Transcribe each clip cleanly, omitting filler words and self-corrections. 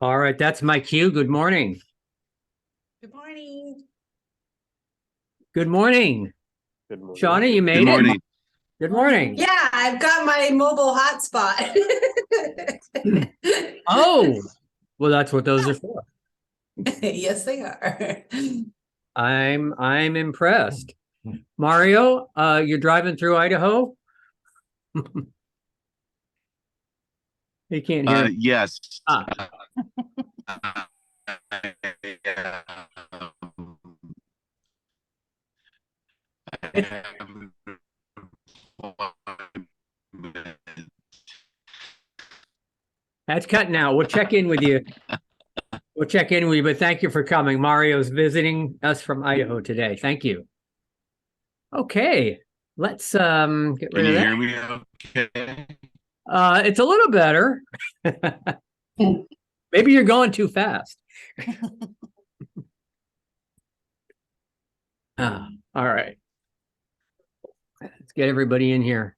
All right, that's my cue. Good morning. Good morning. Good morning. Good morning. Shauna, you Good made it? morning. Good morning. Yeah, I've got my mobile hotspot. Oh, well, that's what those are for. Yes, they are. I'm impressed. Mario, you're driving through Idaho? He can't hear me. Yes. Ah. That's cutting out. We'll check in with you. We'll check in with you, but thank you for coming. Mario's visiting us from Idaho today. Thank you. Okay, let's get Can rid you of that. hear me okay? It's a little better. Maybe you're going too fast. All right. Let's get everybody in here.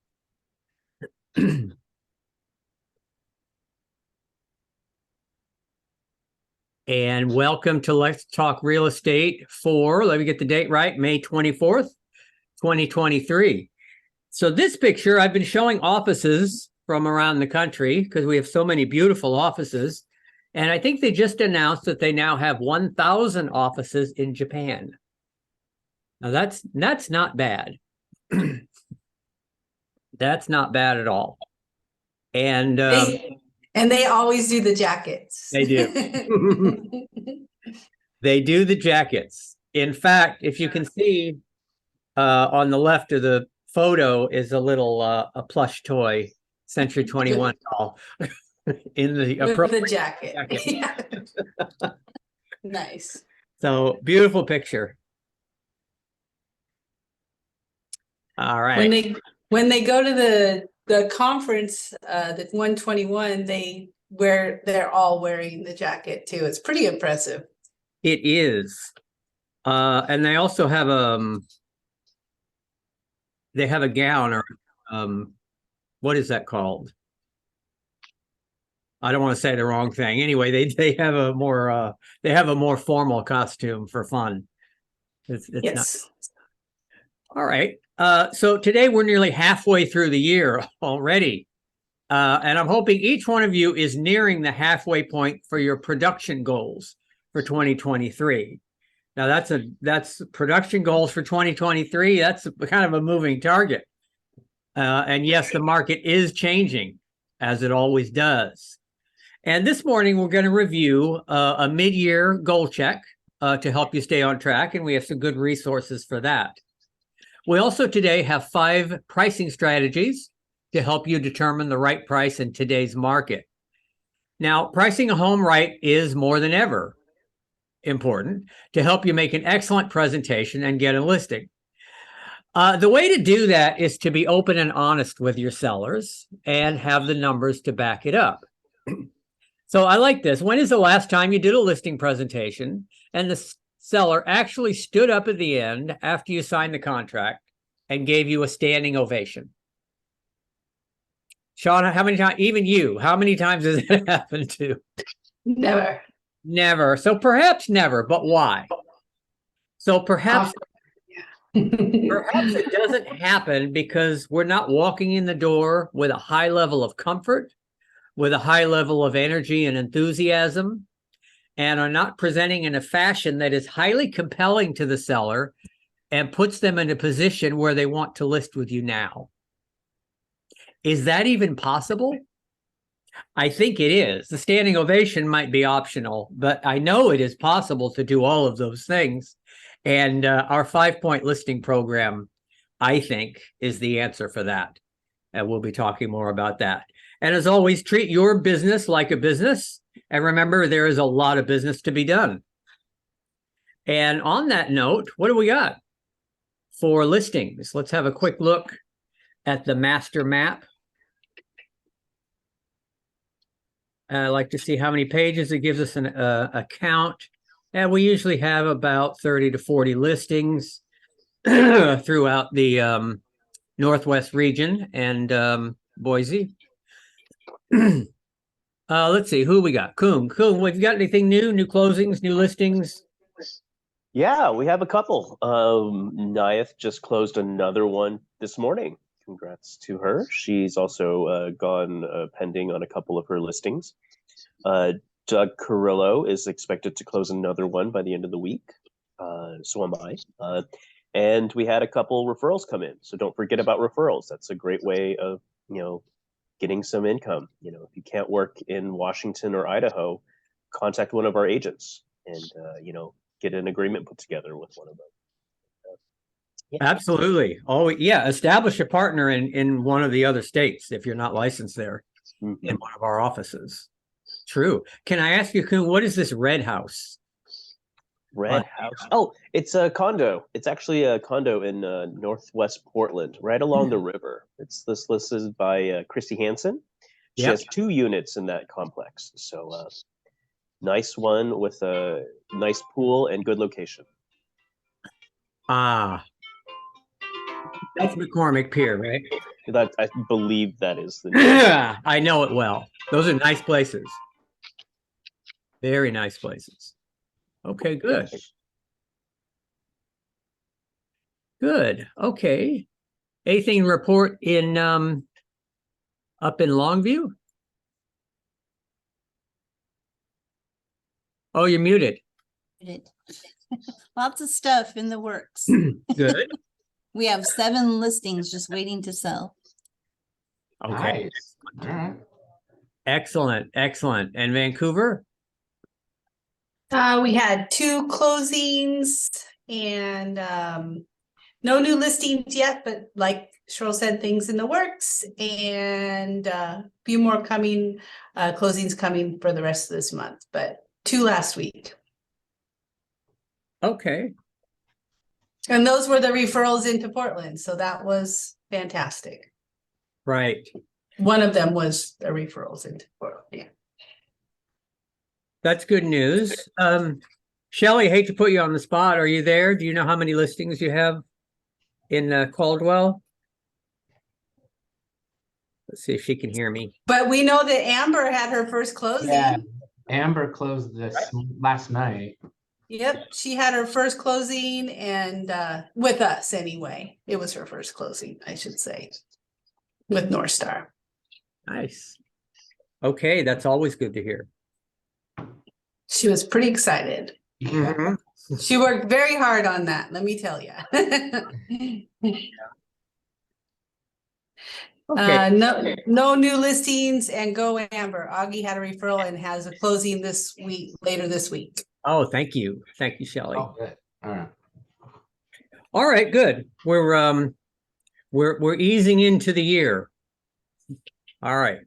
And welcome to Let's Talk Real Estate for, let me get the date right, May 24th, 2023. So this picture, I've been showing offices from around the country because we have so many beautiful offices. And I think they just announced that they now have 1,000 offices in Japan. Now that's not bad. That's not bad at all. And they always do the jackets. They do. They do the jackets. In fact, if you can see on the left of the photo is a little a plush toy, Century 21 doll in the appropriate jacket. jacket. Yeah. Nice. So beautiful picture. All right. When they go to the conference, the 121, they're all wearing the jacket too. It's pretty impressive. It is. And they also have they have a gown or what is that called? I don't want to say the wrong thing. Anyway, they have a more formal costume for fun. It's Yes. Not. All right. So today we're nearly halfway through the year already. And I'm hoping each one of you is nearing the halfway point for your production goals for 2023. Now that's production goals for 2023. That's kind of a moving target. And yes, the market is changing as it always does. And this morning we're going to review a mid-year goal check to help you stay on track. And we have some good resources for that. We also today have 5 pricing strategies to help you determine the right price in today's market. Now, pricing a home right is more than ever important to help you make an excellent presentation and get a listing. The way to do that is to be open and honest with your sellers and have the numbers to back it up. So I like this. When is the last time you did a listing presentation and the seller actually stood up at the end after you signed the contract and gave you a standing ovation? Shauna, how many times, even you, how many times has it happened to? Never. Never. So perhaps never, but why? So perhaps it doesn't happen because we're not walking in the door with a high level of comfort, with a high level of energy and enthusiasm, and are not presenting in a fashion that is highly compelling to the seller and puts them in a position where they want to list with you now. Is that even possible? I think it is. The standing ovation might be optional, but I know it is possible to do all of those things. And our 5-point listing program, I think, is the answer for that. And we'll be talking more about that. And as always, treat your business like a business. And remember, there is a lot of business to be done. And on that note, what do we got for listings? Let's have a quick look at the master map. I like to see how many pages. It gives us a count. And we usually have about 30 to 40 listings throughout the Northwest region and Boise. Let's see who we got. Coon, have you got anything new? New closings, new listings? Yeah, we have a couple. Nyeth just closed another one this morning. Congrats to her. She's also gone pending on a couple of her listings. Doug Carrillo is expected to close another one by the end of the week. So am I. And we had a couple referrals come in. So don't forget about referrals. That's a great way of, getting some income. If you can't work in Washington or Idaho, contact one of our agents and, get an agreement put together with one of them. Absolutely. Oh, yeah. Establish a partner in one of the other states if you're not licensed there in one of our offices. True. Can I ask you, Coon, what is this Red House? Red House. Oh, it's a condo. It's actually a condo in Northwest Portland, right along the river. This is by Christy Hansen. She has 2 units in that complex. So nice one with a nice pool and good location. Ah, that's McCormick Pier, right? That I believe that is the name. I know it well. Those are nice places. Very nice places. Okay, good. Good. Okay. Anything to report in up in Longview? Oh, you're muted. Lots of stuff in the works. Good. We have 7 listings just waiting to sell. Okay. Nice. All right. Excellent. Excellent. And Vancouver? We had 2 closings and no new listings yet, but like Cheryl said, things in the works and a few more coming, closings coming for the rest of this month, but 2 last week. Okay. And those were the referrals into Portland, so that was fantastic. Right. One of them was the referrals into Portland. Yeah. That's good news. Shelley, hate to put you on the spot. Are you there? Do you know how many listings you have in Caldwell? Let's see if she can hear me. But we know that Amber had her first closing. Yeah, Amber closed this last night. Yep, she had her first closing and with us anyway. It was her first closing, I should say, with North Star. Nice. Okay, that's always good to hear. She was pretty excited. Yeah. She worked very hard on that, let me tell you. Okay. No new listings and go Amber. Augie had a referral and has a closing this week, later this week. Oh, thank you. Thank you, Shelley. Oh, good. All right. All right, good. We're easing into the year. All right.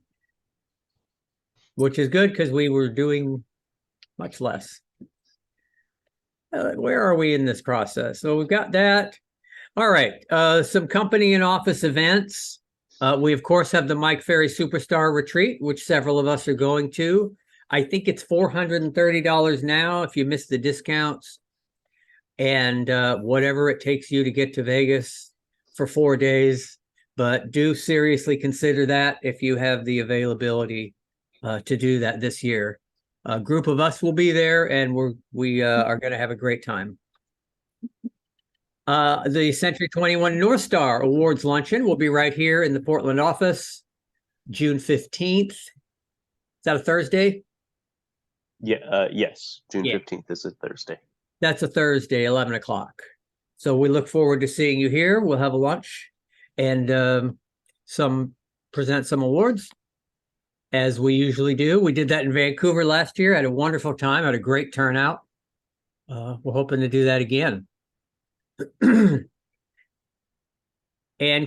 Which is good because we were doing much less. Where are we in this process? So we've got that. All right. Some company and office events. We of course have the Mike Ferry Superstar Retreat, which several of us are going to. I think it's $430 now if you miss the discounts. And whatever it takes you to get to Vegas for 4 days. But do seriously consider that if you have the availability to do that this year. A group of us will be there and we are going to have a great time. The Century 21 North Star Awards Luncheon will be right here in the Portland office, June 15th. Is that a Thursday? Yeah, yes. June 15th is a Thursday. That's a Thursday, 11 o'clock. So we look forward to seeing you here. We'll have a lunch and present some awards as we usually do. We did that in Vancouver last year, had a wonderful time, had a great turnout. We're hoping to do that again. And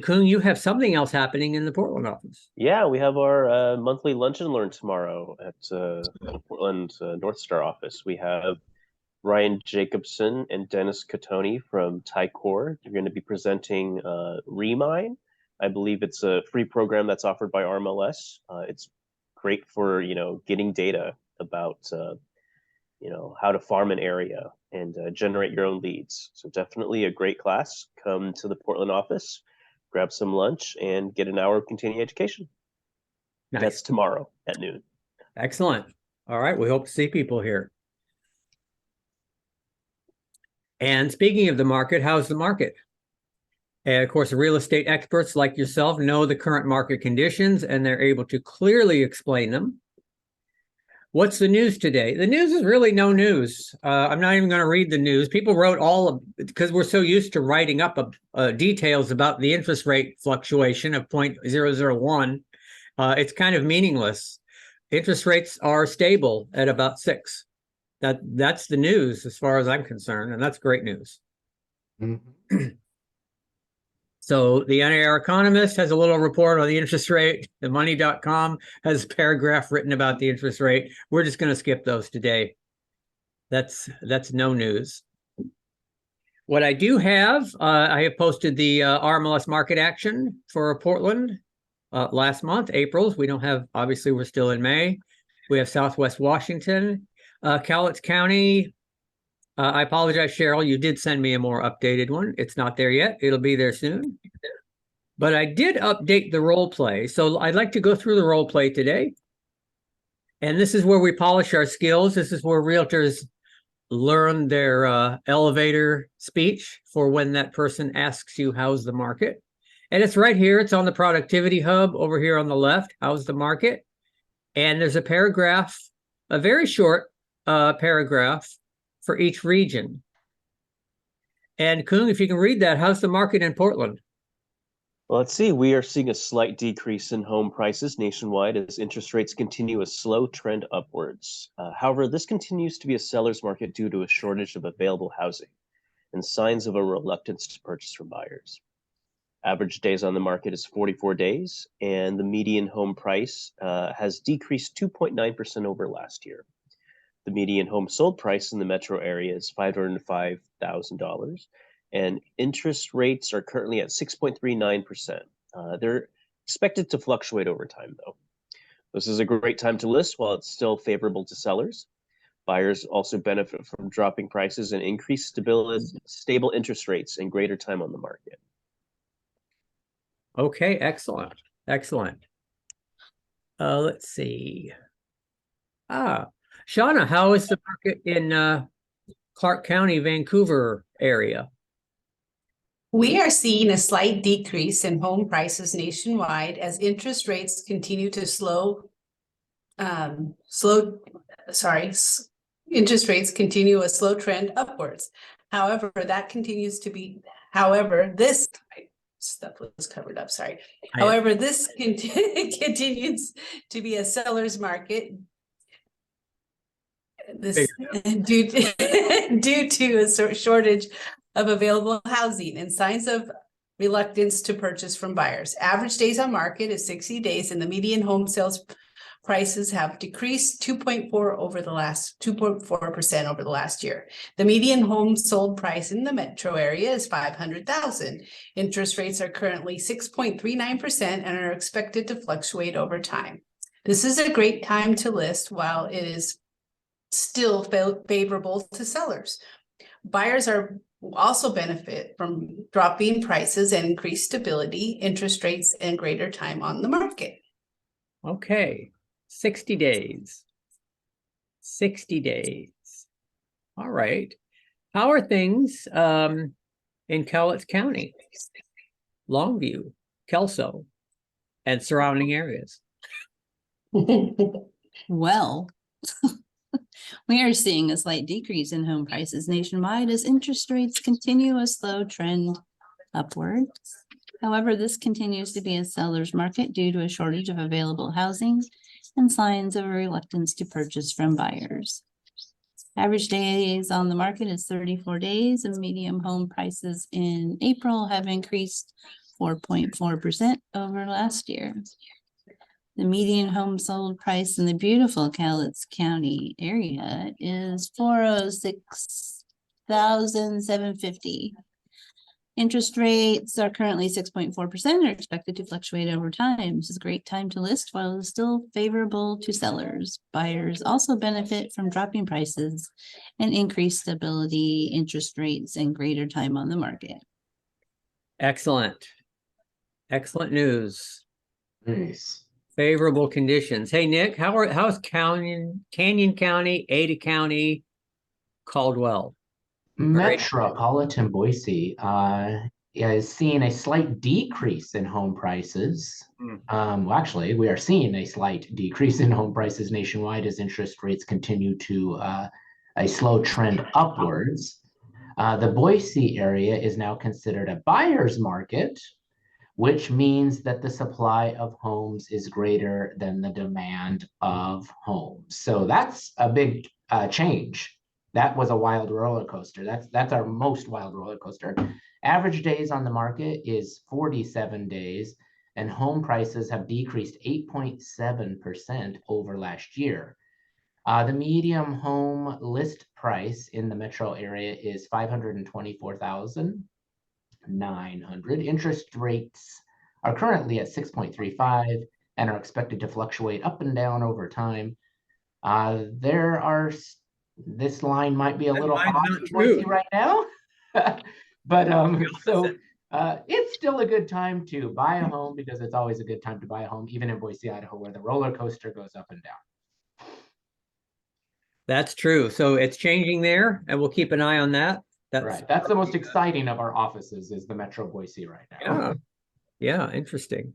Coon, you have something else happening in the Portland office. Yeah, we have our monthly lunch and learn tomorrow at Portland North Star office. We have Ryan Jacobson and Dennis Catoni from Tycor. They're going to be presenting Remine. I believe it's a free program that's offered by RMLS. It's great for getting data about how to farm an area and generate your own leads. So definitely a great class. Come to the Portland office, grab some lunch, and get an hour of continuing education. Nice. That's tomorrow at noon. Excellent. All right, we hope to see people here. And speaking of the market, how's the market? And of course, real estate experts like yourself know the current market conditions and they're able to clearly explain them. What's the news today? The news is really no news. I'm not even going to read the news. People wrote because we're so used to writing up details about the interest rate fluctuation of 0.001. It's kind of meaningless. Interest rates are stable at about 6. That's the news as far as I'm concerned, and that's great news. Mhm. So the NAR Economist has a little report on the interest rate. The money.com has a paragraph written about the interest rate. We're just going to skip those today. That's no news. What I do have, I have posted the RMLS market action for Portland last month, April. We don't have, obviously we're still in May. We have Southwest Washington, Cowlitz County. I apologize, Cheryl, you did send me a more updated one. It's not there yet. It'll be there soon. But I did update the role play. So I'd like to go through the role play today. And this is where we polish our skills. This is where realtors learn their elevator speech for when that person asks you, how's the market? And it's right here. It's on the Productivity Hub over here on the left. How's the market? And there's a paragraph, a very short paragraph for each region. And Kung, if you can read that, how's the market in Portland? Well, let's see. We are seeing a slight decrease in home prices nationwide as interest rates continue a slow trend upwards. However, this continues to be a seller's market due to a shortage of available housing and signs of a reluctance to purchase from buyers. Average days on the market is 44 days, and the median home price has decreased 2.9% over last year. The median home sold price in the metro area is $505,000, and interest rates are currently at 6.39%. They're expected to fluctuate over time, though. This is a great time to list while it's still favorable to sellers. Buyers also benefit from dropping prices and increased stable interest rates and greater time on the market. Okay, excellent. Excellent. Let's see. Shauna, how is the market in Clark County, Vancouver area? We are seeing a slight decrease in home prices nationwide as interest rates continue to interest rates continue a slow trend upwards. However, this stuff was covered up, sorry. However, this continues to be a seller's market. This due to a shortage of available housing and signs of reluctance to purchase from buyers. Average days on market is 60 days, and the median home sales prices have decreased 2.4% over the last year. The median home sold price in the metro area is $500,000. Interest rates are currently 6.39% and are expected to fluctuate over time. This is a great time to list while it is still favorable to sellers. Buyers are also benefit from dropping prices and increased stability, interest rates, and greater time on the market. Okay, 60 days. 60 days. All right. How are things in Cowlitz County, Longview, Kelso, and surrounding areas? Well, we are seeing a slight decrease in home prices nationwide as interest rates continue a slow trend upward. However, this continues to be a seller's market due to a shortage of available housing and signs of a reluctance to purchase from buyers. Average days on the market is 34 days, and median home prices in April have increased 4.4% over last year. The median home sold price in the beautiful Cowlitz County area is $406,750. Interest rates are currently 6.4% and are expected to fluctuate over time. This is a great time to list while it's still favorable to sellers. Buyers also benefit from dropping prices and increased stability, interest rates, and greater time on the market. Excellent. Excellent news. Nice. Favorable conditions. Hey, Nick, how's Canyon County, Ada County, Caldwell? Right. Metropolitan Boise is seeing a slight decrease in home prices. Well, actually, we are seeing a slight decrease in home prices nationwide as interest rates continue to a slow trend upwards. The Boise area is now considered a buyer's market, which means that the supply of homes is greater than the demand of homes. So that's a big change. That was a wild roller coaster. That's our most wild roller coaster. Average days on the market is 47 days, and home prices have decreased 8.7% over last year. The median home list price in the metro area is $524,900. Interest rates are currently at 6.35 and are expected to fluctuate up and down over time. This line might be a little mine's hot not in Boise true. right now, but it's still a good time to buy a home because it's always a good time to buy a home, even in Boise, Idaho, where the roller coaster goes up and down. That's true. So it's changing there, and we'll keep an eye on that. Right. That's the most exciting of our offices is the Metro Boise right now. Yeah, interesting.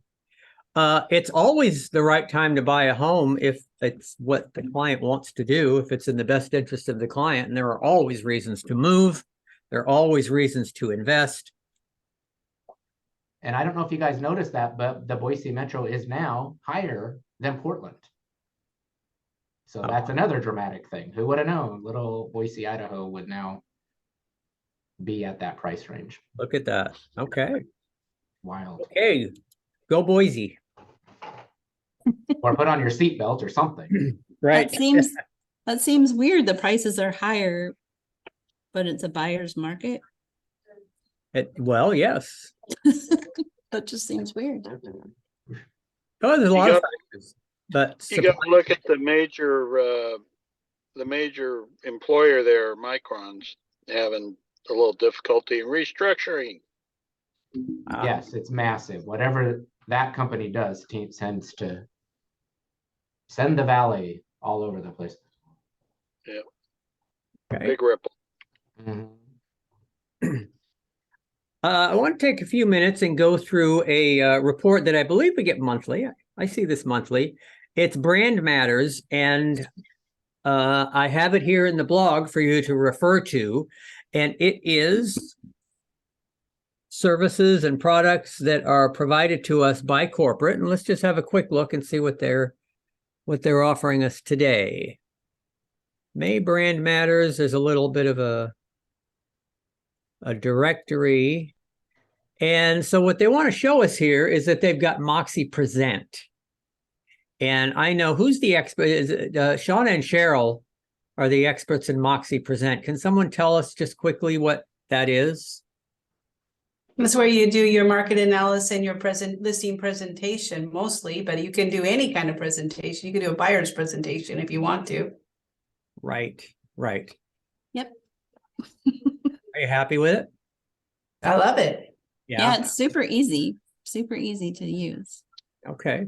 It's always the right time to buy a home if it's what the client wants to do, if it's in the best interest of the client. And there are always reasons to move. There are always reasons to invest. And I don't know if you guys noticed that, but the Boise Metro is now higher than Portland. So that's another dramatic thing. Who would have known? Little Boise, Idaho would now be at that price range. Look at that. Okay. Wild. Okay. Go Boise. Or put on your seatbelt or something. Right. That seems weird. The prices are higher, but it's a buyer's market. Well, yes. That just seems weird. Oh, there's a lot of factors. But You got to look at the major employer there, Micron's having a little difficulty in restructuring. Yes, it's massive. Whatever that company does tends to send the valley all over the place. Yeah. Okay. Big ripple. I want to take a few minutes and go through a report that I believe we get monthly. I see this monthly. It's Brand Matters, and I have it here in the blog for you to refer to, and it is services and products that are provided to us by corporate. And let's just have a quick look and see what they're offering us today. May Brand Matters. There's a little bit of a directory. And so what they want to show us here is that they've got Moxie Present. And I know who's the expert. Shauna and Cheryl are the experts in Moxie Present. Can someone tell us just quickly what that is? That's where you do your market analysis and your listing presentation mostly, but you can do any kind of presentation. You can do a buyer's presentation if you want to. Right. Yep. Are you happy with it? I love it. Yeah, it's super easy to use. Okay.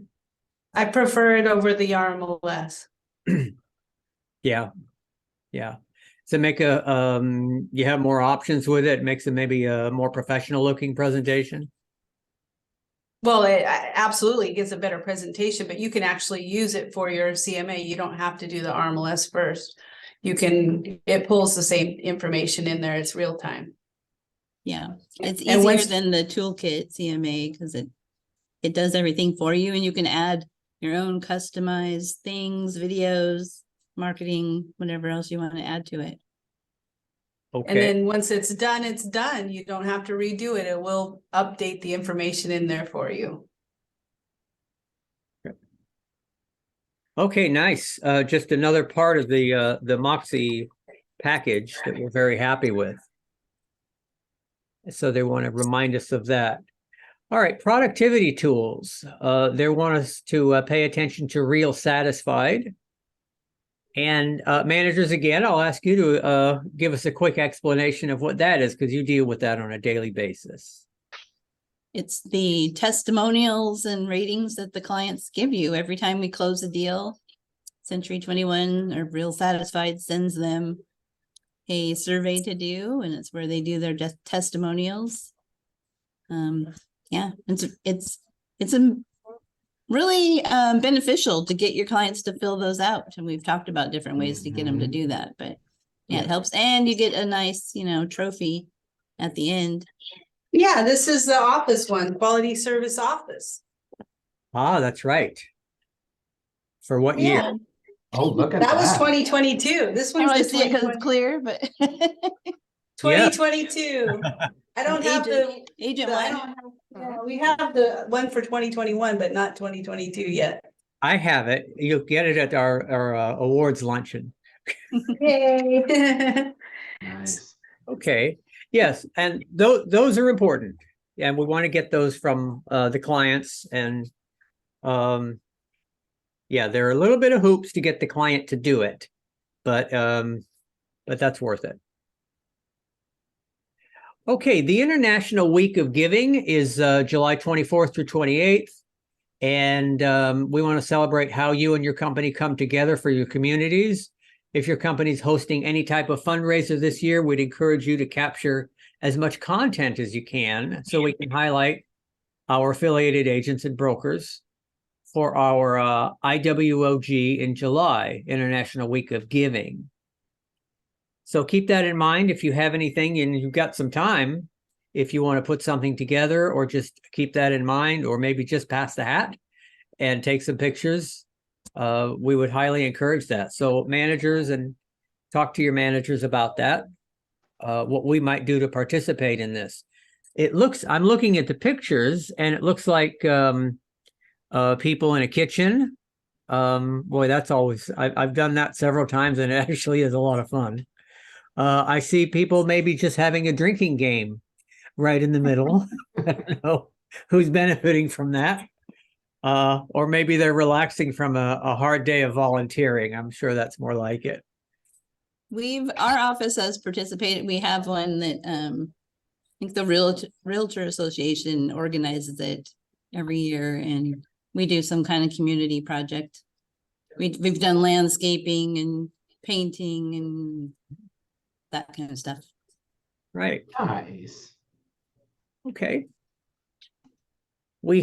I prefer it over the RMLS. Yeah. So make you have more options with it. It makes it maybe a more professional looking presentation. Well, it absolutely gives a better presentation, but you can actually use it for your CMA. You don't have to do the RMLS first. It pulls the same information in there. It's real time. Yeah, it's And easier than the toolkit CMA because it does everything for you, and you can add your own customized things, videos, marketing, whatever else you want to add to it. Okay. And then once it's done, it's done. You don't have to redo it. It will update the information in there for you. Okay, nice. Just another part of the Moxie package that we're very happy with. So they want to remind us of that. All right, productivity tools. They want us to pay attention to Real Satisfied. And managers, again, I'll ask you to give us a quick explanation of what that is, because you deal with that on a daily basis. it's the testimonials and ratings that the clients give you every time we close a deal. Century 21 or Real Satisfied sends them a survey to do, and it's where they do their testimonials. Yeah, it's a really beneficial to get your clients to fill those out, and we've talked about different ways to get them to do that, but yeah, it helps, and you get a nice, trophy at the end. Yeah, this is the office one, Quality Service Office. Ah, that's right. For what year? Yeah, Oh, look at that was that. 2022. This I one's don't really the see it because it's clear, but 2022. I don't have Agent I one. don't have, yeah, we have the one for 2021, but not 2022 yet. I have it. You'll get it at our awards luncheon. Yay. Nice. Okay. Yes, and those are important, and we want to get those from the clients. And yeah, there are a little bit of hoops to get the client to do it, but that's worth it. Okay, the International Week of Giving is July 24th through 28th. And we want to celebrate how you and your company come together for your communities. If your company's hosting any type of fundraiser this year, we'd encourage you to capture as much content as you can so we can highlight our affiliated agents and brokers for our IWOG in July, International Week of Giving. So keep that in mind. If you have anything and you've got some time, if you want to put something together, or just keep that in mind, or maybe just pass the hat and take some pictures, we would highly encourage that. So managers, and talk to your managers about that, what we might do to participate in this. I'm looking at the pictures, and it looks like people in a kitchen. Boy, that's always, I've done that several times, and it actually is a lot of fun. I see people maybe just having a drinking game right in the middle. I don't know who's benefiting from that. Or maybe they're relaxing from a hard day of volunteering. I'm sure that's more like it. Our office has participated. We have one that I think the Realtor Association organizes it every year, and we do some kind of community project. We've done landscaping and painting and that kind of stuff. Right. Nice. Okay. What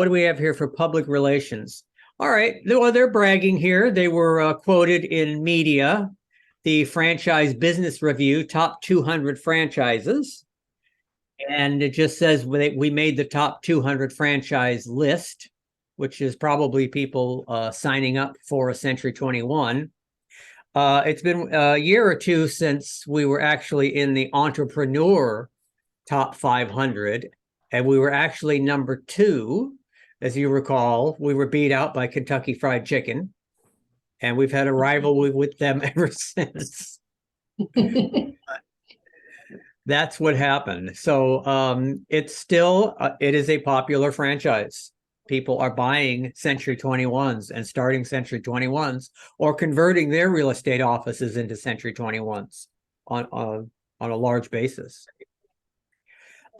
do we have here for public relations? All right. Well, they're bragging here. They were quoted in media, the Franchise Business Review, top 200 franchises. And it just says we made the top 200 franchise list, which is probably people signing up for a Century 21. It's been a year or two since we were actually in the entrepreneur top 500, and we were actually number 2. As you recall, we were beat out by Kentucky Fried Chicken, and we've had a rivalry with them ever since. That's what happened. So it's still, it is a popular franchise. People are buying Century 21s and starting Century 21s, or converting their real estate offices into Century 21s on a large basis.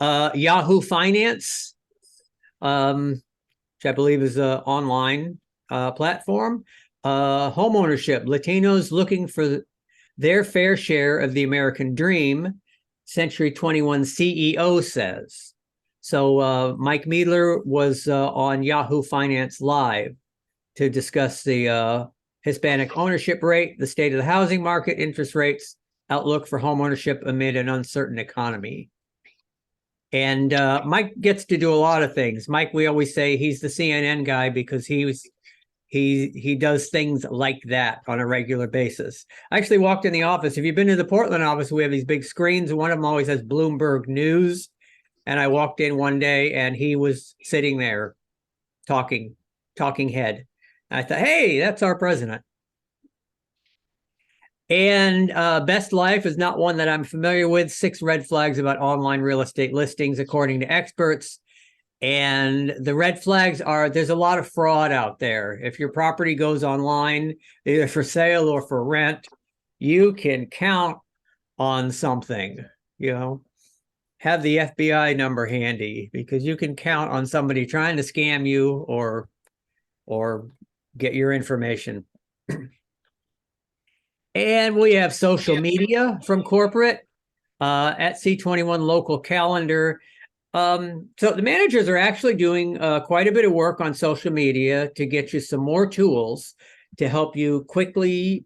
Yahoo Finance, which I believe is an online platform. Homeownership, Latinos looking for their fair share of the American dream, Century 21 CEO says. So Mike Meadler was on Yahoo Finance Live to discuss the Hispanic ownership rate, the state of the housing market, interest rates, outlook for homeownership amid an uncertain economy. And Mike gets to do a lot of things. Mike, we always say he's the CNN guy because he does things like that on a regular basis. I actually walked in the office. If you've been to the Portland office, we have these big screens. One of them always has Bloomberg News. And I walked in one day and he was sitting there talking head. And I thought, hey, that's our president. And Best Life is not one that I'm familiar with. 6 red flags about online real estate listings, according to experts. And the red flags are, there's a lot of fraud out there. If your property goes online, either for sale or for rent, you can count on something, have the FBI number handy, because you can count on somebody trying to scam you or get your information. And we have social media from corporate at C21 local calendar. So the managers are actually doing quite a bit of work on social media to get you some more tools to help you quickly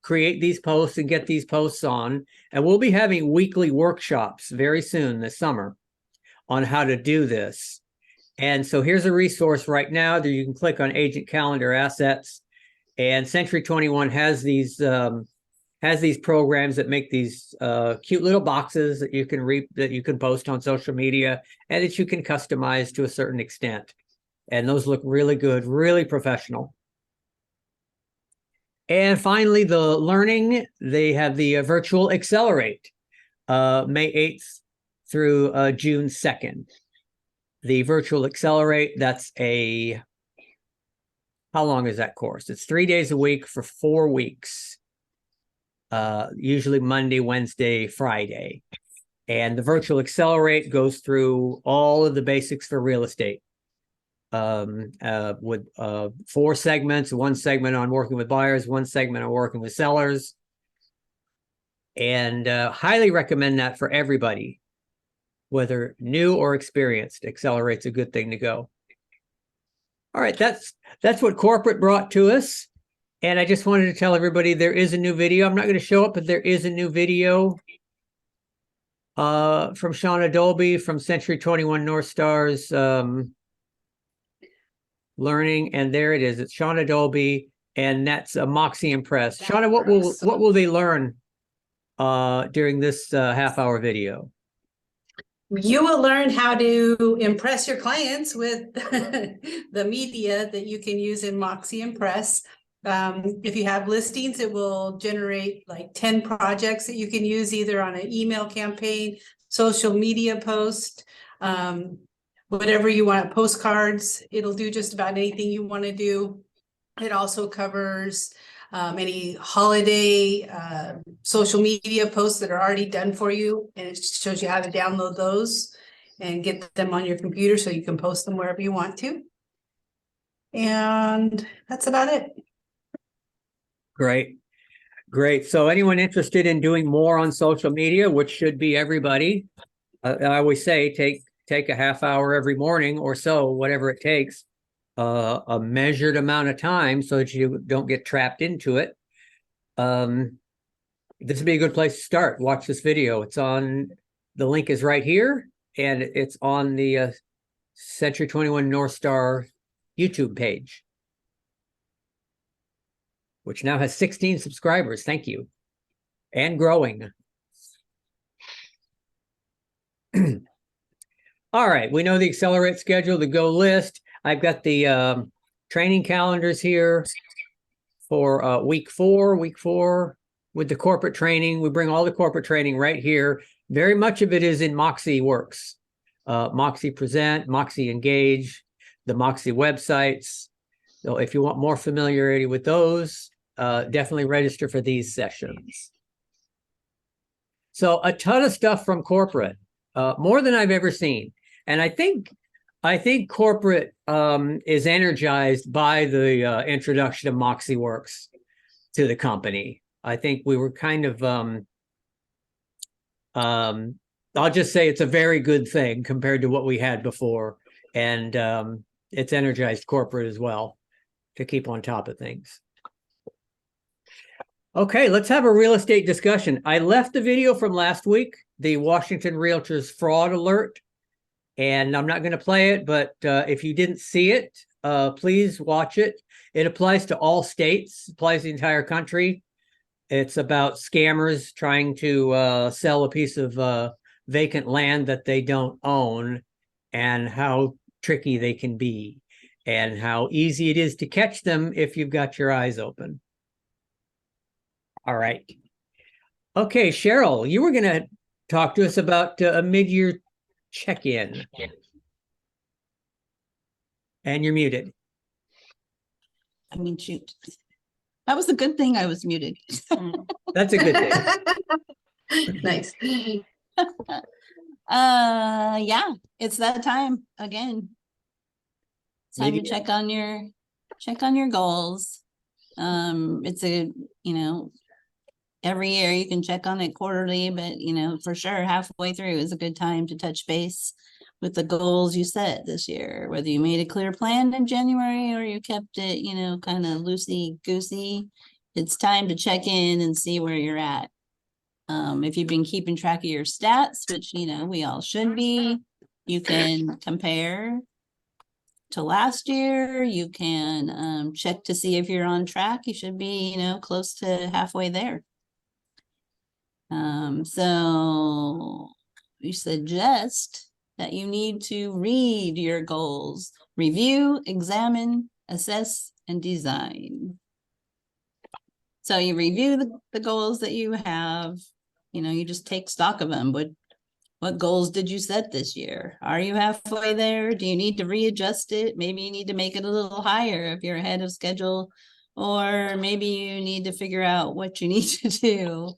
create these posts and get these posts on. And we'll be having weekly workshops very soon this summer on how to do this. And so here's a resource right now that you can click on Agent Calendar Assets. And Century 21 has these programs that make these cute little boxes that you can post on social media and that you can customize to a certain extent. And those look really good, really professional. And finally, the learning, they have the virtual Accelerate, May 8th through June 2nd. The virtual Accelerate, that's how long is that course? It's 3 days a week for 4 weeks. Usually Monday, Wednesday, Friday. And the virtual Accelerate goes through all of the basics for real estate. With 4 segments, 1 segment on working with buyers, 1 segment on working with sellers. And highly recommend that for everybody, whether new or experienced. Accelerate's a good thing to go. All right, that's what corporate brought to us. And I just wanted to tell everybody there is a new video. I'm not going to show it, but there is a new video from Shauna Dolby from Century 21 North Stars Learning. And there it is. It's Shauna Dolby, and that's Moxie Impress. Shauna, what will they learn during this half-hour video? You will learn how to impress your clients with the media that you can use in Moxie Impress. If you have listings, it will generate like 10 projects that you can use either on an email campaign, social media post, whatever you want, postcards. It'll do just about anything you want to do. It also covers any holiday social media posts that are already done for you, and it shows you how to download those and get them on your computer so you can post them wherever you want to. And that's about it. Great. So anyone interested in doing more on social media, which should be everybody, I always say take a half hour every morning or so, whatever it takes. A measured amount of time so that you don't get trapped into it. This would be a good place to start. Watch this video. It's on, the link is right here, and it's on the Century 21 North Star YouTube page, which now has 16 subscribers. Thank you. And growing. All right, we know the Accelerate schedule, the Go list. I've got the training calendars here for week four with the corporate training. We bring all the corporate training right here. Very much of it is in Moxie Works, Moxie Present, Moxie Engage, the Moxie websites. So if you want more familiarity with those, definitely register for these sessions. So a ton of stuff from corporate, more than I've ever seen. And I think corporate is energized by the introduction of Moxie Works to the company. I think we were kind of, I'll just say it's a very good thing compared to what we had before. And it's energized corporate as well to keep on top of things. Okay, let's have a real estate discussion. I left the video from last week, the Washington Realtors Fraud Alert. And I'm not going to play it, but if you didn't see it, please watch it. It applies to all states, applies to the entire country. It's about scammers trying to sell a piece of vacant land that they don't own, and how tricky they can be, and how easy it is to catch them if you've got your eyes open. All right. Okay, Cheryl, you were going to talk to us about a mid-year check-in. And you're muted. I mean, shoot. That was a good thing I was muted. That's a good thing. Nice. Yeah, it's that time again. It's time to Maybe- check on your goals. It's every year you can check on it quarterly, but for sure halfway through is a good time to touch base with the goals you set this year, whether you made a clear plan in January or you kept it, kind of loosey goosey. It's time to check in and see where you're at. If you've been keeping track of your stats, which, we all should be, you can compare to last year. You can check to see if you're on track. You should be, close to halfway there. So we suggest that you need to read your goals, review, examine, assess, and design. So you review the goals that you have, you just take stock of them. What goals did you set this year? Are you halfway there? Do you need to readjust it? Maybe you need to make it a little higher if you're ahead of schedule, or maybe you need to figure out what you need to do.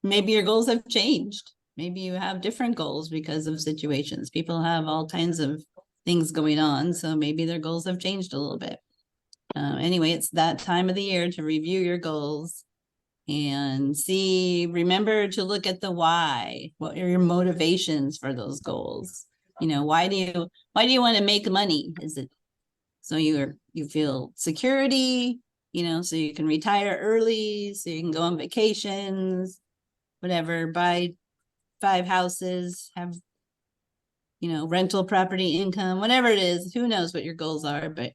Maybe your goals have changed. Maybe you have different goals because of situations. People have all kinds of things going on, so maybe their goals have changed a little bit. Anyway, it's that time of the year to review your goals and remember to look at the why. What are your motivations for those goals? Why do you want to make money? Is it so you feel security, so you can retire early, so you can go on vacations, whatever, buy 5 houses, have, rental property income, whatever it is, who knows what your goals are, but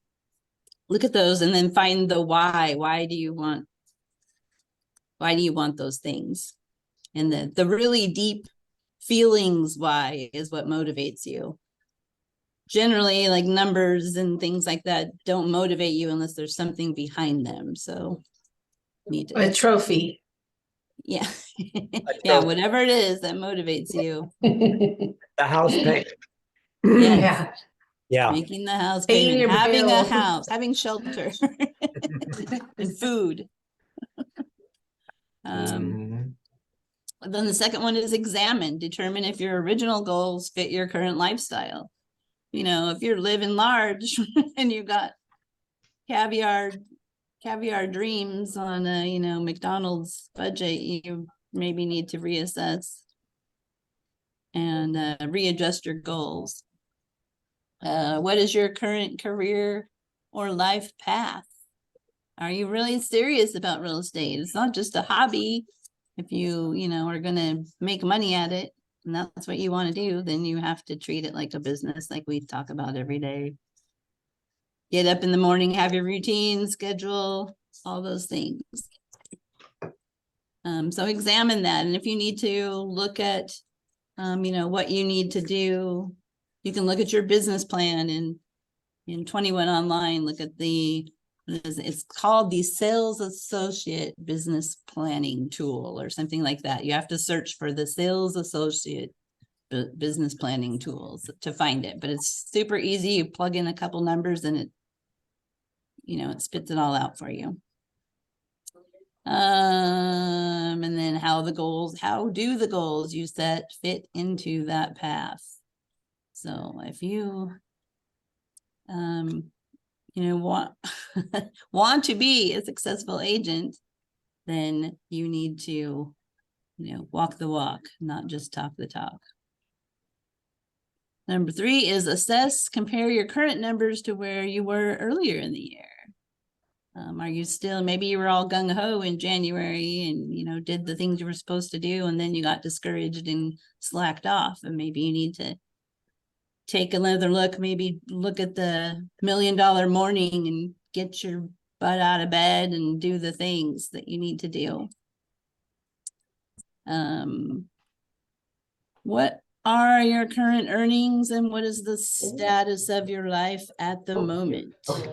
look at those and then find the why. Why do you want those things? And the really deep feelings why is what motivates you. Generally, like numbers and things like that don't motivate you unless there's something behind them. So A trophy. yeah. Yeah, whatever it is that motivates you. The house payment. Yeah. Yeah. Making the house Paying payment, your having a bills. house, having shelter and food. Mhm. Then the second one is examine, determine if your original goals fit your current lifestyle. If you're living large and you got caviar dreams on a, McDonald's budget, you maybe need to reassess and readjust your goals. What is your current career or life path? Are you really serious about real estate? It's not just a hobby. If you, are going to make money at it and that's what you want to do, then you have to treat it like a business, like we talk about every day. Get up in the morning, have your routine, schedule, all those things. So examine that. And if you need to look at, what you need to do, you can look at your business plan in 21 online, look at it's called the Sales Associate Business Planning Tool or something like that. You have to search for the Sales Associate Business Planning Tools to find it, but it's super easy. You plug in a couple numbers and it spits it all out for you. And then how do the goals you set fit into that path? So if you want to be a successful agent, then you need to, walk the walk, not just talk the talk. Number 3 is assess, compare your current numbers to where you were earlier in the year. Are you still, maybe you were all gung-ho in January and, did the things you were supposed to do, and then you got discouraged and slacked off, and maybe you need to take another look, maybe look at the $1 Million Morning and get your butt out of bed and do the things that you need to do. What are your current earnings and what is the status of your life at the moment? Those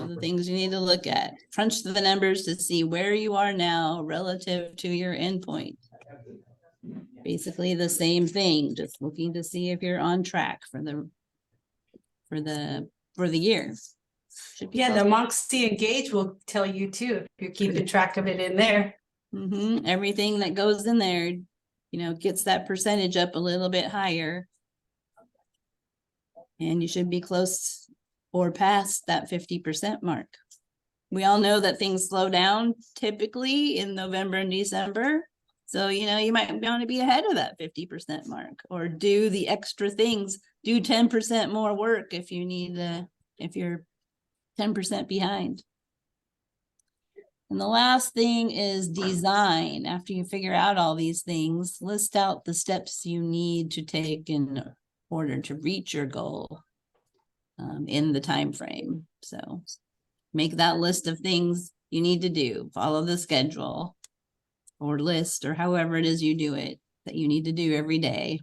are the things you need to look at. Crunch the numbers to see where you are now relative to your endpoint. Basically the same thing, just looking to see if you're on track for the year. Yeah, the Moxie Engage will tell you too, if you're keeping track of it in there. Everything that goes in there gets that percentage up a little bit higher. And you should be close or past that 50% mark. We all know that things slow down typically in November and December. So, you might want to be ahead of that 50% mark, or do the extra things, do 10% more work if you're 10% behind. And the last thing is design. After you figure out all these things, list out the steps you need to take in order to reach your goal in the time frame. So make that list of things you need to do, follow the schedule or list, or however it is you do it, that you need to do every day,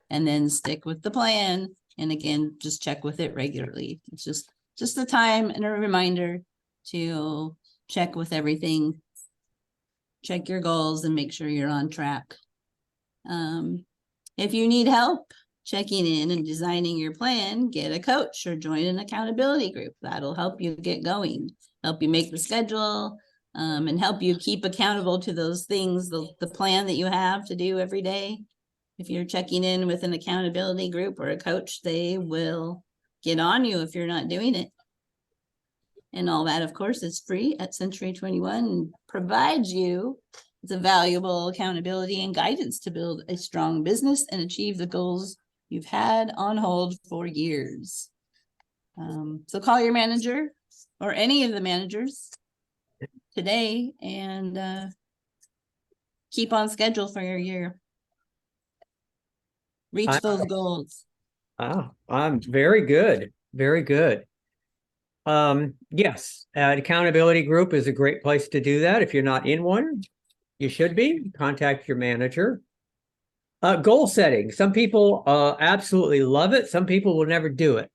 and then stick with the plan. And again, just check with it regularly. It's just a time and a reminder to check with everything, check your goals, and make sure you're on track. If you need help checking in and designing your plan, get a coach or join an accountability group. That'll help you get going, help you make the schedule, and help you keep accountable to those things, the plan that you have to do every day. If you're checking in with an accountability group or a coach, they will get on you if you're not doing it. And all that, of course, is free at Century 21 and provides you with a valuable accountability and guidance to build a strong business and achieve the goals you've had on hold for years. So call your manager or any of the managers today and keep on schedule for your year. Reach those goals. I'm very good. Very good. Yes, an accountability group is a great place to do that. If you're not in one, you should be. Contact your manager. Goal setting. Some people absolutely love it. Some people will never do it.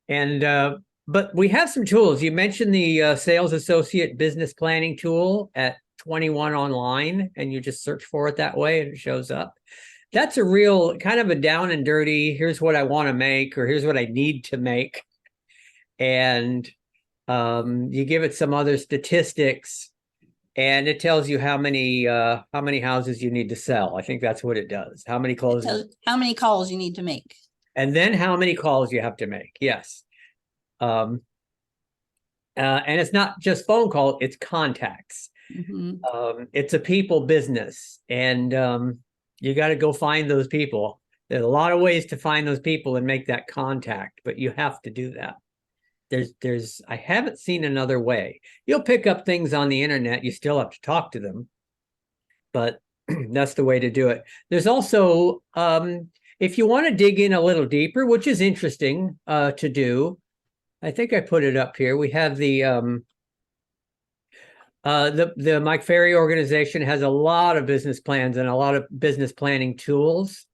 And but we have some tools. You mentioned the Sales Associate Business Planning tool at 21 Online, and you just search for it that way and it shows up. That's a real kind of a down and dirty, here's what I want to make, or here's what I need to make. And you give it some other statistics, and it tells you how many houses you need to sell. I think that's what it does. How many closes? How many calls you need to make. And then how many calls you have to make. Yes. And it's not just phone call, it's contacts. Mm-hmm. It's a people business, and you got to go find those people. There's a lot of ways to find those people and make that contact, but you have to do that. I haven't seen another way. You'll pick up things on the internet. You still have to talk to them, but that's the way to do it. There's also, if you want to dig in a little deeper, which is interesting to do, I think I put it up here. We have the Mike Ferry organization has a lot of business plans and a lot of business planning tools.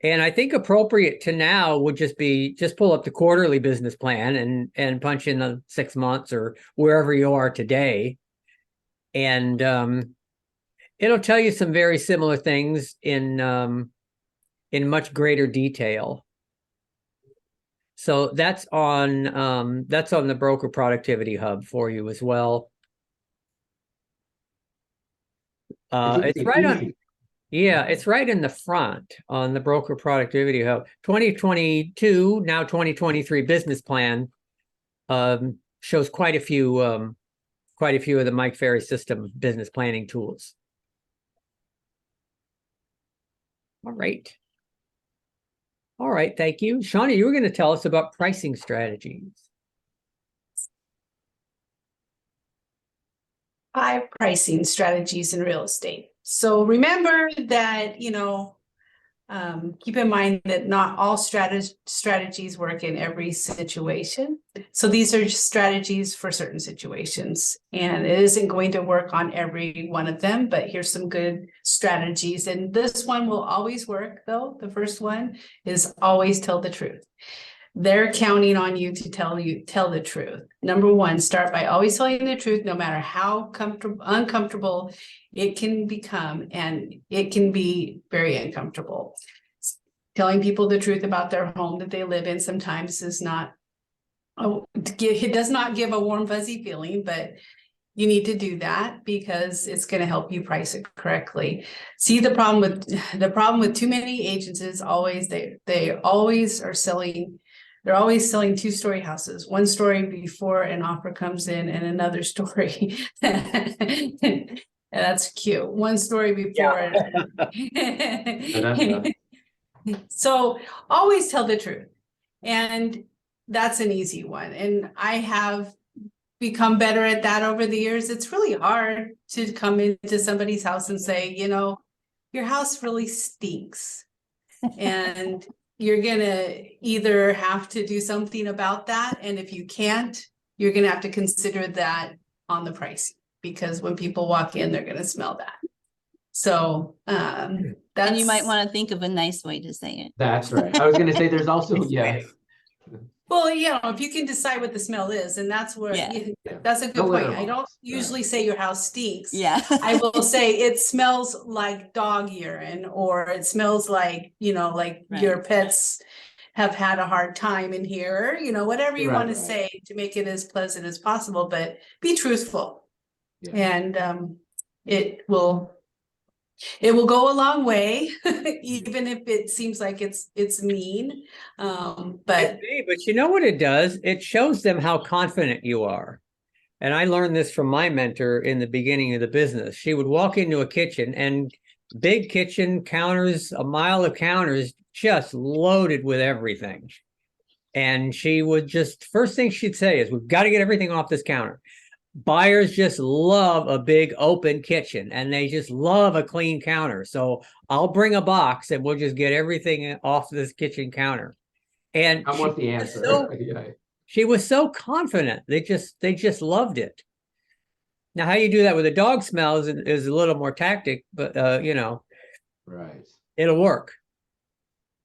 And I think appropriate to now would just be pull up the quarterly business plan and punch in the 6 months or wherever you are today. And it'll tell you some very similar things in much greater detail. So that's on the Broker Productivity Hub for you as well. It's right on. Yeah, it's right in the front on the Broker Productivity Hub. 2022, now 2023 business plan shows quite a few of the Mike Ferry system business planning tools. All right. All right, thank you. Shawnee, you were going to tell us about pricing strategies. 5 pricing strategies in real estate. So remember that, keep in mind that not all strategies work in every situation. So these are strategies for certain situations, and it isn't going to work on every one of them, but here's some good strategies. And this one will always work though. The first one is always tell the truth. They're counting on you to tell the truth. Number 1, start by always telling the truth, no matter how uncomfortable it can become, and it can be very uncomfortable. Telling people the truth about their home that they live in sometimes is not, it does not give a warm, fuzzy feeling, but you need to do that because it's going to help you price it correctly. See, the problem with too many agents is always they always are selling. They're always selling 2-story houses, 1 story before an offer comes in and another story. And that's cute. 1 story before. So always tell the truth. And that's an easy one. And I have become better at that over the years. It's really hard to come into somebody's house and say, you know, your house really stinks. And you're gonna either have to do something about that. And if you can't, you're gonna have to consider that on the price, because when people walk in, they're gonna smell that. So that's. And you might want to think of a nice way to say it. That's right. I was gonna say there's also, yeah. Well, you know, if you can decide what the smell is, and that's where, Yeah. that's a good No point. I literal, don't right. usually say your house stinks. Yeah. I will say it smells like dog urine, or it smells like, you know, like your Right. pets have had a hard time in here, you know, whatever you want to Right. say to make it as pleasant as possible, but be truthful. Yeah. And it will go a long way, even if it seems like it's mean. But Hey, but you know what it does? It shows them how confident you are. And I learned this from my mentor in the beginning of the business. She would walk into a kitchen, and big kitchen counters, a mile of counters, just loaded with everything. And she would just, first thing she'd say is, we've got to get everything off this counter. Buyers just love a big open kitchen, and they just love a clean counter. So I'll bring a box and we'll just get everything off this kitchen counter. And I want the answer. Yeah. she was so confident. They just loved it. Now, how you do that with a dog smell is a little more tactic, but you know, Right. it'll work.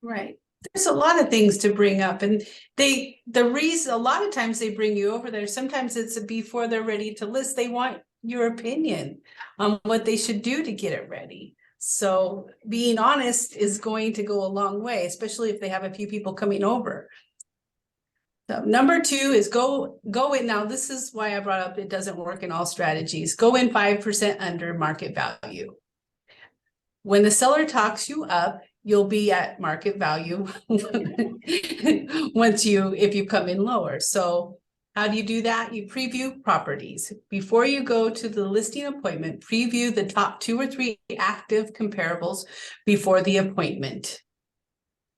right. There's a lot of things to bring up, and the reason a lot of times they bring you over there, sometimes it's before they're ready to list. They want your opinion on what they should do to get it ready. So being honest is going to go a long way, especially if they have a few people coming over. So number 2 is go in. Now, this is why I brought up it doesn't work in all strategies. Go in 5% under market value. When the seller talks you up, you'll be at market value if you come in lower. So how do you do that? You preview properties. Before you go to the listing appointment, preview the top 2 or 3 active comparables before the appointment.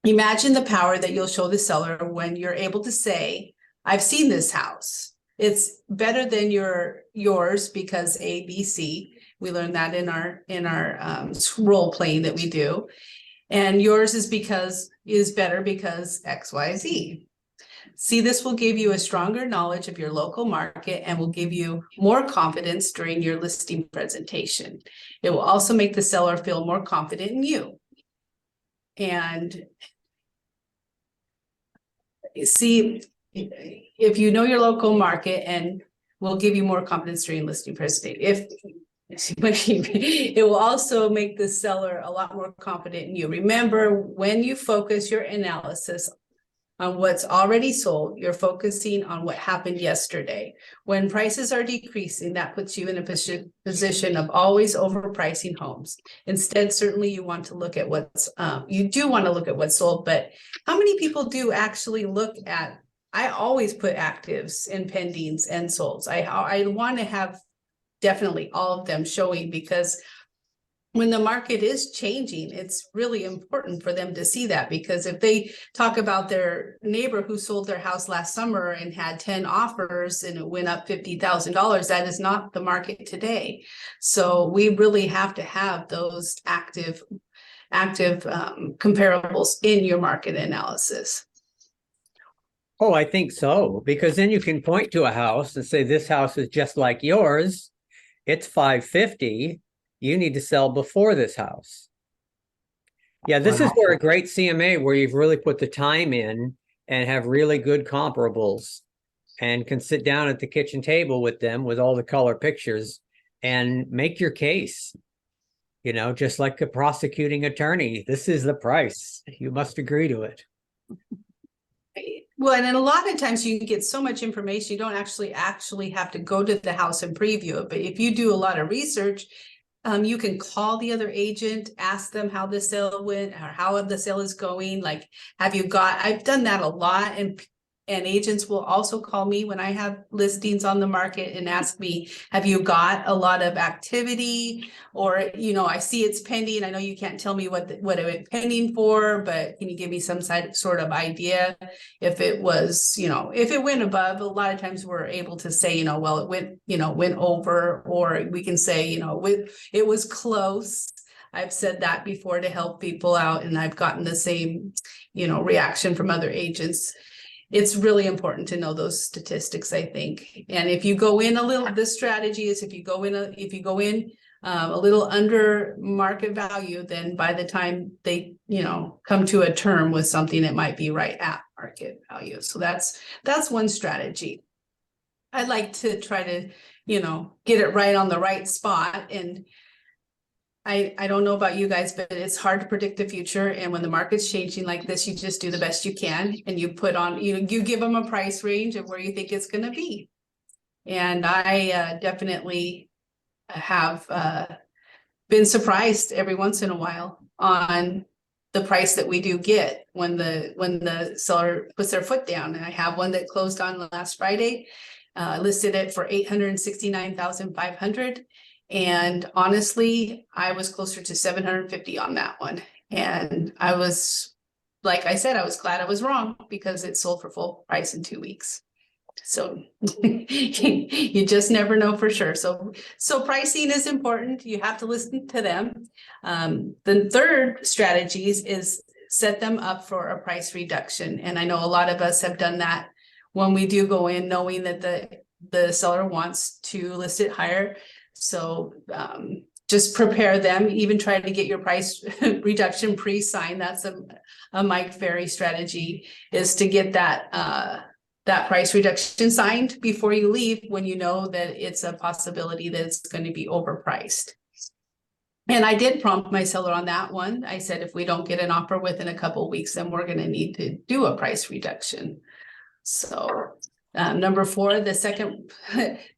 Imagine the power that you'll show the seller when you're able to say, I've seen this house. It's better than yours because A, B, C. We learned that in our role playing that we do. And yours is better because X, Y, Z. See, this will give you a stronger knowledge of your local market and will give you more confidence during your listing presentation. It will also make the seller feel more confident in you. And see, if you know your local market, and will give you more confidence during listing presentation. It will also make the seller a lot more confident in you. Remember, when you focus your analysis on what's already sold, you're focusing on what happened yesterday. When prices are decreasing, that puts you in a position of always overpricing homes. Instead, certainly you want to look at what's sold, but how many people do actually look at, I always put actives and pendings and solds. I want to have definitely all of them showing, because when the market is changing, it's really important for them to see that, because if they talk about their neighbor who sold their house last summer and had 10 offers and it went up $50,000, that is not the market today. So we really have to have those active comparables in your market analysis. Oh, I think so, because then you can point to a house and say, this house is just like yours. It's 550. You need to sell before this house. Yeah, this is where a great CMA, where you've really put the time in and have really good comparables, and can sit down at the kitchen table with them with all the color pictures and make your case. You know, just like a prosecuting attorney, this is the price. You must agree to it. Well, and then a lot of times you can get so much information, you don't actually have to go to the house and preview it. But if you do a lot of research, you can call the other agent, ask them how the sale went or how the sale is going. Like, I've done that a lot, and agents will also call me when I have listings on the market and ask me, have you got a lot of activity? Or, I see it's pending. I know you can't tell me what it went pending for, but can you give me some sort of idea? If it was, if it went above, a lot of times we're able to say, well, it went over, or we can say, it was close. I've said that before to help people out, and I've gotten the same, reaction from other agents. It's really important to know those statistics, I think. And if you go in the strategy is if you go in a little under market value, then by the time they, come to a term with something, it might be right at market value. So that's one strategy. I like to try to, get it right on the right spot. And I don't know about you guys, but it's hard to predict the future. And when the market's changing like this, you just do the best you can, and you put on, you give them a price range of where you think it's going to be. And I definitely have been surprised every once in a while on the price that we do get when the seller puts their foot down. And I have one that closed on last Friday, listed it for $869,500. And honestly, I was closer to 750 on that one. And I was, like I said, I was glad I was wrong, because it sold for full price in 2 weeks. So you just never know for sure. So pricing is important. You have to listen to them. The third strategies is set them up for a price reduction. And I know a lot of us have done that when we do go in knowing that the seller wants to list it higher. So just prepare them, even try to get your price reduction pre-signed. That's a Mike Ferry strategy, is to get that price reduction signed before you leave, when you know that it's a possibility that it's going to be overpriced. And I did prompt my seller on that one. I said, if we don't get an offer within a couple of weeks, then we're going to need to do a price reduction. So number 4, the second,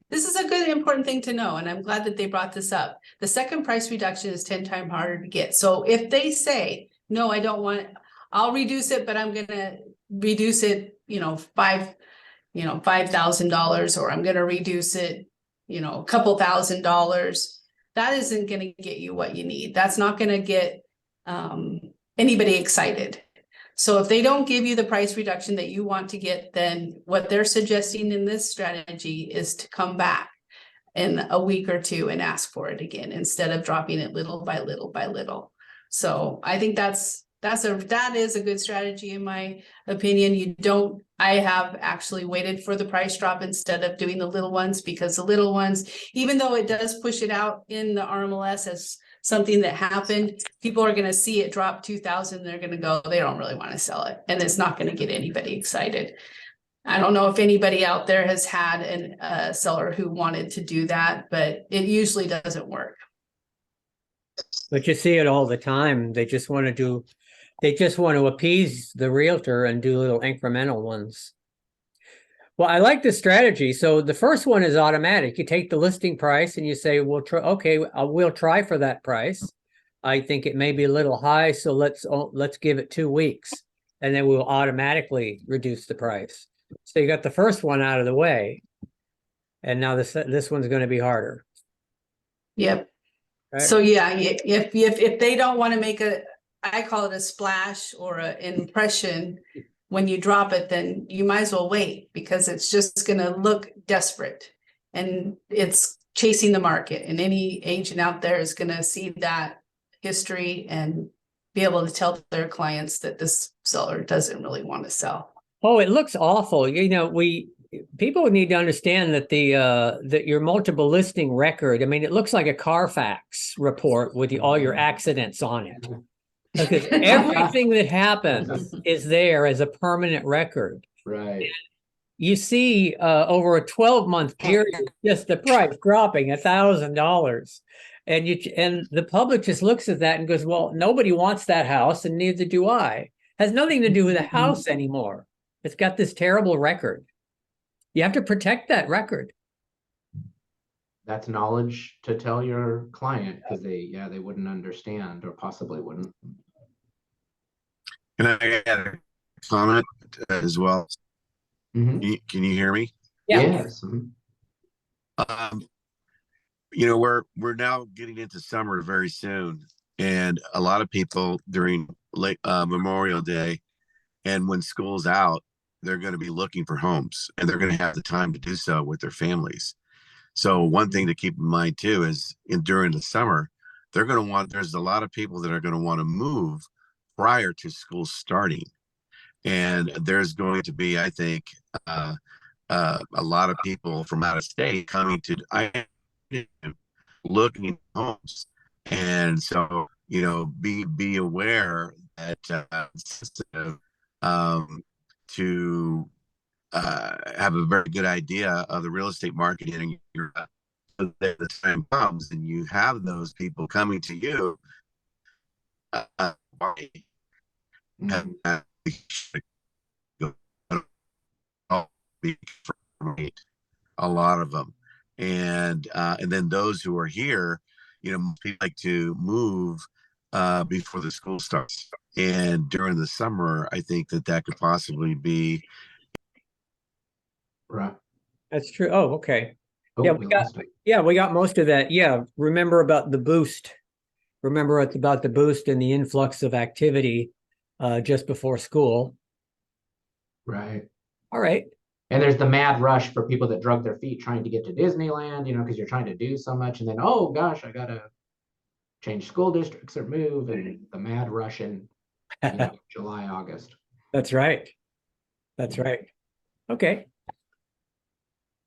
this is a good important thing to know, and I'm glad that they brought this up. The second price reduction is 10 times harder to get. So if they say, no, I don't want it, I'll reduce it, but I'm going to reduce it, $5,000, or I'm going to reduce it, a couple $1,000. That isn't going to get you what you need. That's not going to get anybody excited. So if they don't give you the price reduction that you want to get, then what they're suggesting in this strategy is to come back in a week or two and ask for it again, instead of dropping it little by little by little. So I think that is a good strategy, in my opinion. I have actually waited for the price drop instead of doing the little ones, because the little ones, even though it does push it out in the RMLS as something that happened, people are going to see it drop 2,000. They're going to go, they don't really want to sell it. And it's not going to get anybody excited. I don't know if anybody out there has had a seller who wanted to do that, but it usually doesn't work. But you see it all the time. They just want to appease the realtor and do little incremental ones. Well, I like the strategy. So the first one is automatic. You take the listing price and you say, we'll try for that price. I think it may be a little high, so let's give it 2 weeks, and then we'll automatically reduce the price. So you got the first one out of the way, and now this one's going to be harder. Yep. Right? So yeah, if they don't want to make I call it a splash or an impression when you drop it, then you might as well wait, because it's just going to look desperate, and it's chasing the market. And any agent out there is going to see that history and be able to tell their clients that this seller doesn't really want to sell. Oh, it looks awful. People need to understand that that your multiple listing record, I mean, it looks like a Carfax report with all your accidents on it. Because everything that happens is there as a permanent record. Right. You see over a 12-month period, just the price dropping $1,000. And the public just looks at that and goes, well, nobody wants that house, and neither do I. Has nothing to do with the house anymore. It's got this terrible record. You have to protect that record. That's knowledge to tell your client because they wouldn't understand or possibly wouldn't. Can I add a comment as well? Mhm. Can you hear me? Yeah. Yes. Mhm. We're now getting into summer very soon, and a lot of people during late Memorial Day and when school's out, they're going to be looking for homes, and they're going to have the time to do so with their families. So one thing to keep in mind too is during the summer, there's a lot of people that are going to want to move prior to school starting. And there's going to be, I think, a lot of people from out of state coming to looking at homes. And so, be aware that sensitive to have a very good idea of the real estate market, and so that the time comes and you have those people coming to you. Mhm. A lot of them, and then those who are here, people like to move before the school starts, and during the summer, I think that could possibly be. Right. That's true. Oh, okay. Oh, Yeah, we lost it. we got most of that. Yeah. Remember about the boost. Remember it's about the boost and the influx of activity just before school. Right. All right. And there's the mad rush for people that drug their feet trying to get to Disneyland, because you're trying to do so much. And then, oh gosh, I gotta change school districts or move, and the mad rush in July, August. That's right. That's right. Okay.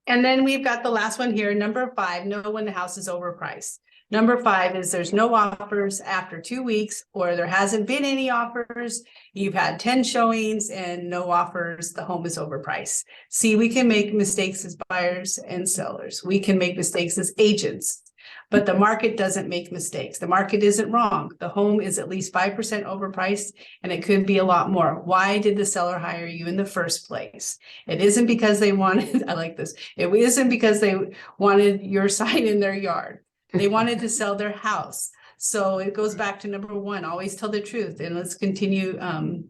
And then we've got the last one here, number 5, know when the house is overpriced. Number 5 is there's no offers after 2 weeks, or there hasn't been any offers. You've had 10 showings and no offers. The home is overpriced. See, we can make mistakes as buyers and sellers. We can make mistakes as agents, but the market doesn't make mistakes. The market isn't wrong. The home is at least 5% overpriced, and it could be a lot more. Why did the seller hire you in the first place? It isn't because they wanted, I like this. It isn't because they wanted your sign in their yard. They wanted to sell their house. So it goes back to number 1, always tell the truth, and let's continue to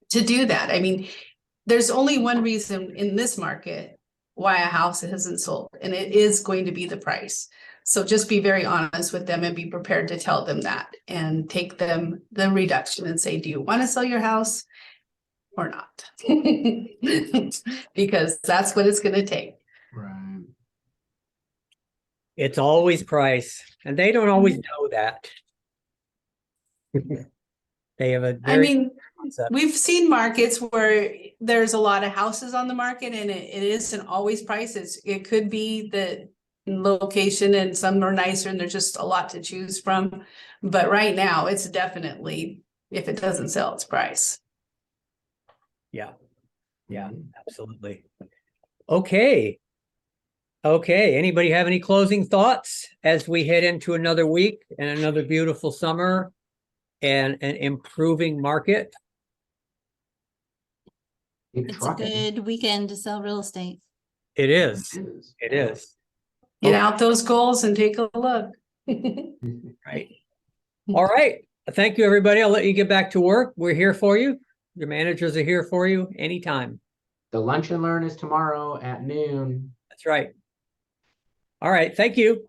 do that. I mean, there's only one reason in this market why a house hasn't sold, and it is going to be the price. So just be very honest with them and be prepared to tell them that, and take them the reduction and say, do you want to sell your house or not? Because that's what it's going to take. Right. It's always price, and they don't always know that. They have a I very mean, concept. we've seen markets where there's a lot of houses on the market, and it isn't always prices. It could be the location, and some are nicer and there's just a lot to choose from. But right now, it's definitely, if it doesn't sell, it's price. Yeah. Yeah, absolutely. Okay. Okay. Anybody have any closing thoughts as we head into another week and another beautiful summer and an improving market? Keep It's a trucking. good weekend to sell real estate. It is. It is. It is. Get out those goals and take a look. Right. All right. Thank you, everybody. I'll let you get back to work. We're here for you. Your managers are here for you anytime. The lunch and learn is tomorrow at noon. That's right. All right. Thank you.